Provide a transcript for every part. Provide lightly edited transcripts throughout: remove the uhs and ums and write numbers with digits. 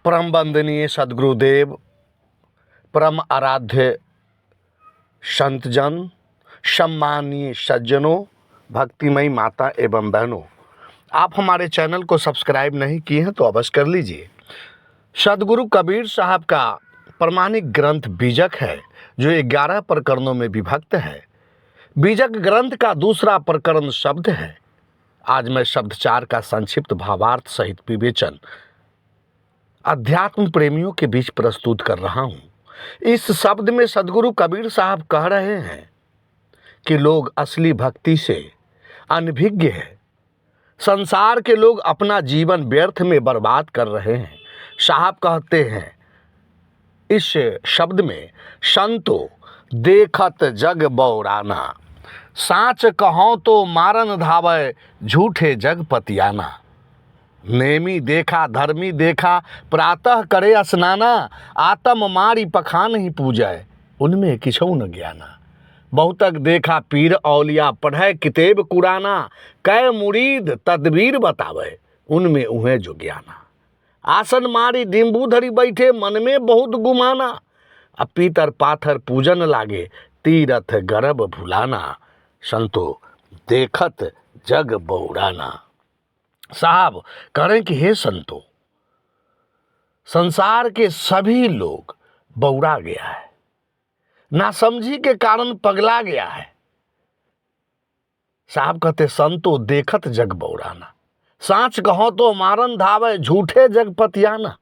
परम वंदनीय सद्गुरुदेव, परम आराध्य संतजन, सम्मानीय सज्जनों, भक्तिमयी माता एवं बहनों, आप हमारे चैनल को सब्सक्राइब नहीं किए हैं तो अवश्य कर लीजिए। सदगुरु कबीर साहब का प्रमाणिक ग्रंथ बीजक है, जो 11 प्रकरणों में विभक्त है। बीजक ग्रंथ का दूसरा प्रकरण शब्द है। आज मैं शब्दचार का संक्षिप्त भावार्थ सहित विवेचन अध्यात्म प्रेमियों के बीच प्रस्तुत कर रहा हूं। इस शब्द में सदगुरु कबीर साहब कह रहे हैं कि लोग असली भक्ति से अनभिज्ञ है। संसार के लोग अपना जीवन व्यर्थ में बर्बाद कर रहे हैं। साहब कहते हैं इस शब्द में, संतो देखत जग बौराना, साच कहो तो मारन धावे झूठे जग पतियाना। नेमी देखा धर्मी देखा, प्रातः करे स्नाना, आत्म मारी पखान ही पूजय, उनमें किछौ न ज्ञाना। बहुतक देखा पीर औलिया, पढ़े किताब कुराना, कै मुरीद तदबीर बतावे, उनमें उहे जो ज्ञाना। आसन मारी डिम्बू धरी बैठे, मन में बहुत गुमाना, अब पीतर पाथर पूजन लागे, तीरथ गर्भ भुलाना। संतो देखत जग बौराना। साहब कह रहे हैं कि हे संतो, संसार के सभी लोग बौरा गया है, नासमझी के कारण पगला गया है। साहब कहते संतो देखत जग बौराना, साच कहो तो मारन धावे झूठे जग पतियाना।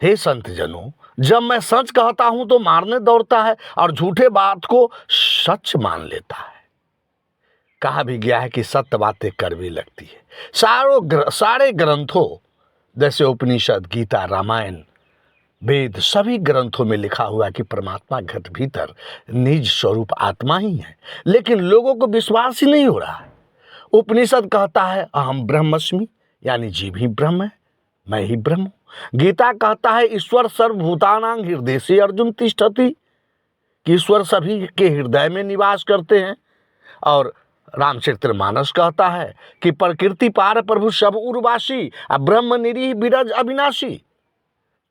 हे संत जनों, जब मैं सच कहता हूं तो मारने दौड़ता है और झूठे बात को सच मान लेता है। कहा भी गया है कि सत्य बातें कड़वी लगती है। सारे ग्रंथों जैसे उपनिषद, गीता, रामायण, वेद, सभी ग्रंथों में लिखा हुआ कि परमात्मा घट भीतर निज स्वरूप आत्मा ही है, लेकिन लोगों को विश्वास ही नहीं हो रहा है। उपनिषद कहता है अहम ब्रह्मस्मि, यानी जीव ही ब्रह्म है, मैं ही ब्रह्म हूं। गीता कहता है ईश्वर सर्वभूतानां हृदयेषु अर्जुन तिष्ठति, कि ईश्वर सभी के हृदय में निवास करते हैं। और रामचरितमानस कहता है कि प्रकृति पार प्रभु सब उर्वासी, ब्रह्म निरीह बिरज अविनाशी,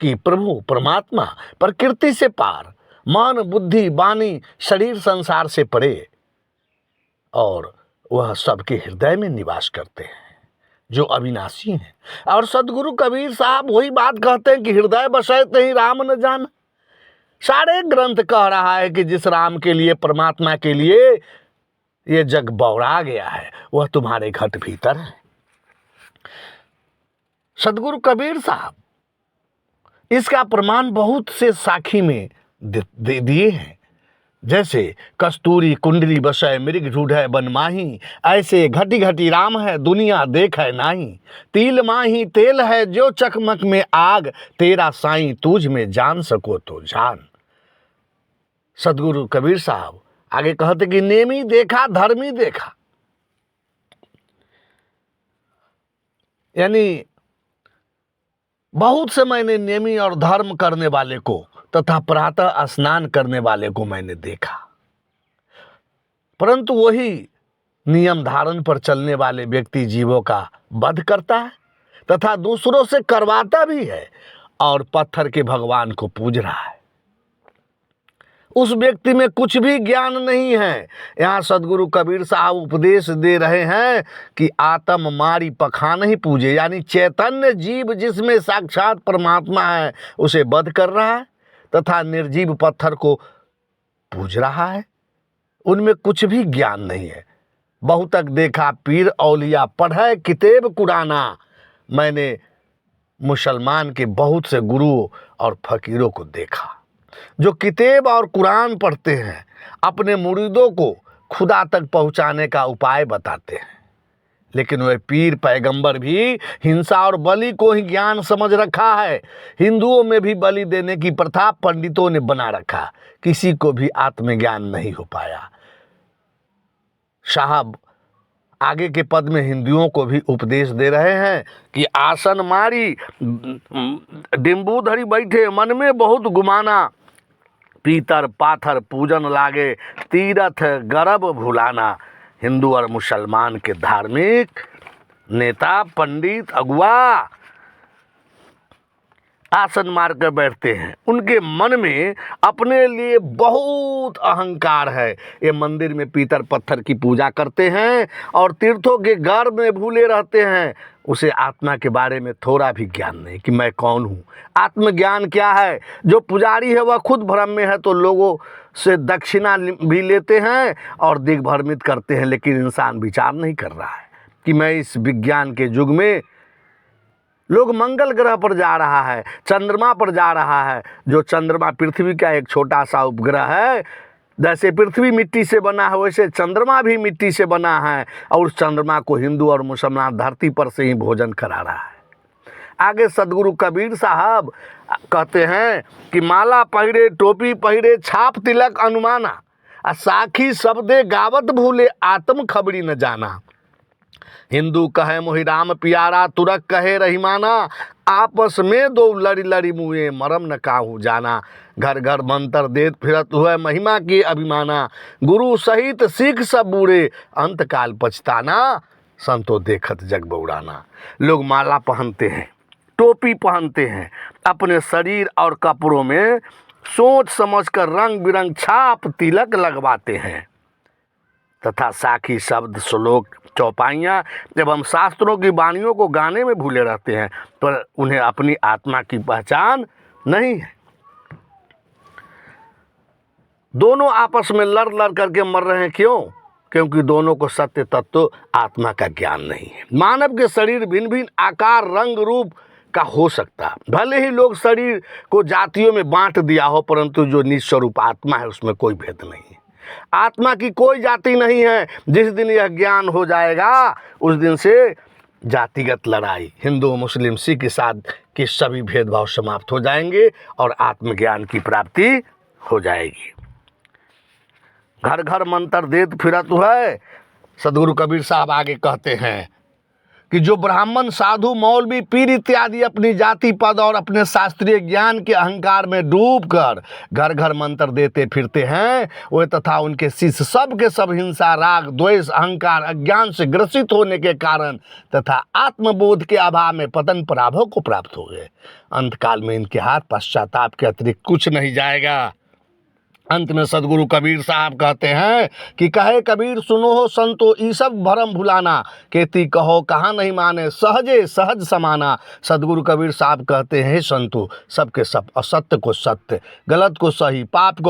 कि प्रभु परमात्मा प्रकृति से पार, मन बुद्धि वाणी शरीर संसार से परे, और वह सबके हृदय में निवास करते हैं, जो अविनाशी हैं। और सदगुरु कबीर साहब वही बात कहते हैं कि हृदय बसे तहीं राम न जान। सारे ग्रंथ कह रहा है कि जिस राम के लिए, परमात्मा के लिए ये जग बौरा गया है, वह तुम्हारे घट भीतर है। सदगुरु कबीर साहब इसका प्रमाण बहुत से साखी में दे दिए हैं। जैसे कस्तूरी कुंडली बसै मृग ढूढ़ै बन माही, ऐसे घटी घटी राम है दुनिया देखै नाही। तिल माही तेल है जो चकमक में आग, तेरा साईं तुझ में जान सको तो जान। सदगुरु कबीर साहब आगे कहते कि नेमी देखा धर्मी देखा, यानी बहुत से मैंने नेमी और धर्म करने वाले को तथा प्रातः स्नान करने वाले को मैंने देखा, परंतु वही नियम धारण पर चलने वाले व्यक्ति जीवों का वध करता है तथा दूसरों से करवाता भी है और पत्थर के भगवान को पूज रहा है। उस व्यक्ति में कुछ भी ज्ञान नहीं है। यहाँ सदगुरु कबीर साहब उपदेश दे रहे हैं कि आत्म मारी पखान ही पूजे, यानी चैतन्य जीव जिसमें साक्षात परमात्मा है उसे वध कर रहा है तथा निर्जीव पत्थर को पूज रहा है। उनमें कुछ भी ज्ञान नहीं है। बहुतक देखा पीर औलिया, पढ़े किताब कुराना। मैंने मुसलमान के बहुत से गुरुओं और फकीरों को देखा जो किताब और कुरान पढ़ते हैं, अपने मुरीदों को खुदा तक पहुंचाने का उपाय बताते हैं, लेकिन वह पीर पैगंबर भी हिंसा और बलि को ही ज्ञान समझ रखा है। हिंदुओं में भी बलि देने की प्रथा पंडितों ने बना रखा, किसी को भी आत्मज्ञान नहीं हो पाया। साहब आगे के पद में हिंदुओं को भी उपदेश दे रहे हैं कि आसन मारी डिम्बू धरी बैठे, मन में बहुत गुमाना, पीतर पाथर पूजन लागे, तीरथ गर्भ भुलाना। हिंदू और मुसलमान के धार्मिक नेता, पंडित, अगुआ आसन मार कर बैठते हैं। उनके मन में अपने लिए बहुत अहंकार है। ये मंदिर में पीतल पत्थर की पूजा करते हैं और तीर्थों के गर्भ में भूले रहते हैं। उसे आत्मा के बारे में थोड़ा भी ज्ञान नहीं कि मैं कौन हूँ। आत्मज्ञान क्या है? जो पुजारी है वह खुद भ्रम में है तो लोगों से दक्षिणा भी लेते हैं और दिग्भ्रमित करते हैं, लेकिन इंसान विचार नहीं कर रहा है कि मैं इस विज्ञान के युग में लोग मंगल ग्रह पर जा रहा है, चंद्रमा पर जा रहा है। जो चंद्रमा पृथ्वी का एक छोटा सा उपग्रह है। जैसे पृथ्वी मिट्टी से बना है वैसे चंद्रमा भी मिट्टी से बना है और उस चंद्रमा को हिंदू और मुसलमान धरती पर से ही भोजन करा रहा है। आगे सदगुरु कबीर साहब कहते हैं कि माला पहिरे टोपी पहिरे छाप तिलक अनुमाना, साखी शब्दे गावत भूले आत्म खबरी न जाना। हिंदू कहे मोहि राम प्यारा, तुरक कहे रहीमाना, आपस में दो लड़ी लड़ी मुए मरम न काहू जाना। घर घर मंत्र देत फिरत हुए महिमा की अभिमाना, गुरु सहित सिख सब बूढ़े अंत काल पछताना, संतो देखत जग बौड़ाना। लोग माला पहनते हैं, टोपी पहनते हैं, अपने शरीर और कपड़ों में सोच समझकर रंग बिरंग छाप तिलक लगवाते हैं तथा साखी शब्द श्लोक चौपाइयाँ एवं शास्त्रों की वाणियों को गाने में भूले रहते हैं, पर उन्हें अपनी आत्मा की पहचान नहीं है। दोनों आपस में लड़ लड़ करके मर रहे हैं। क्यों? क्योंकि दोनों को सत्य तत्व आत्मा का ज्ञान नहीं है। मानव के शरीर भिन्न भिन्न आकार रंग रूप का हो सकता, भले ही लोग शरीर को जातियों में बांट दिया हो, परंतु जो निस्वरूप आत्मा है उसमें कोई भेद नहीं है। आत्मा की कोई जाति नहीं है। जिस दिन यह ज्ञान हो जाएगा उस दिन से जातिगत लड़ाई हिंदू मुस्लिम सिख ईसाई के सभी भेदभाव समाप्त हो जाएंगे और आत्मज्ञान की प्राप्ति हो जाएगी। घर घर मंत्र देत फिरत है। सदगुरु कबीर साहब आगे कहते हैं कि जो ब्राह्मण साधु मौलवी पीर इत्यादि अपनी जाति पद और अपने शास्त्रीय ज्ञान के अहंकार में डूबकर घर घर मंत्र देते फिरते हैं, वे तथा उनके शिष्य सब के सब हिंसा राग द्वेष अहंकार अज्ञान से ग्रसित होने के कारण तथा आत्मबोध के अभाव में पतन पराभव को प्राप्त हो गए। अंतकाल में इनके हाथ पश्चाताप के अतिरिक्त कुछ नहीं जाएगा। अंत में सदगुरु कबीर साहब कहते हैं कि कहे कबीर सुनो हो संतो ई सब भरम भुलाना, केती कहो कहाँ नहीं माने सहजे सहज समाना। सदगुरु कबीर साहब कहते हैं संतो सबके सब असत्य को सत्य, गलत को सही, पाप को